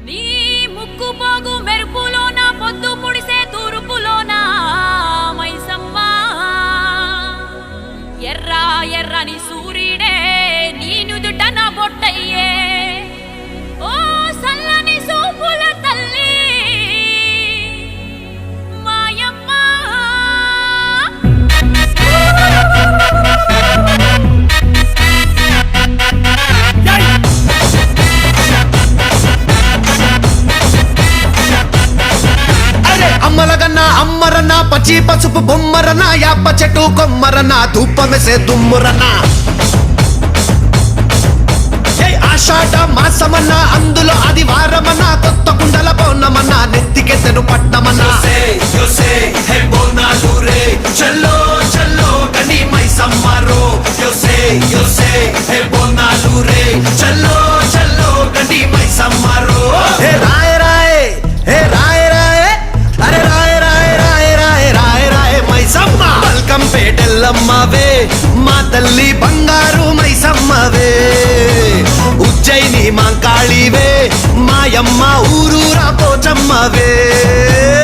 నీ ముక్కు పోగు మెరుపులోన పొద్దు ముడిసే తూర్పులోన మైసమ్మ ఎర్ర ఎర్రని సూర్యుడే నీ నుదుట నా బొట్టయ్యే ఓ సల్లని సూపుల తల్లి మాయమ్మ అమ్మలగన్నా అమ్మరన్నా పచ్చి పసుపు బొమ్మరన్నా యాప చెట్టు కొమ్మరన్నా ధూపమెసే దుమ్మురన్నా ఆషాఢ మాసమన్నా అందులో ఆదివారమన్నా కొత్త కుండల పౌర్ణమన్నా నెత్తికెత్తెను పట్నమన్నా చల్లో చల్లో గని మైసమ్మరో చల్లో చల్లో గని మైసమ్మరో హే రాయ రాయ హే రాయ రాయ అరే రాయ రాయ రాయ రాయ రాయ రాయ మైసమ్మ వెల్కమ్ పేటెల్లమ్మవే మా తల్లి బంగారు మైసమ్మవే ఉజ్జయిని మాంకాళివే మాయమ్మ ఊరూరా పోచమ్మవే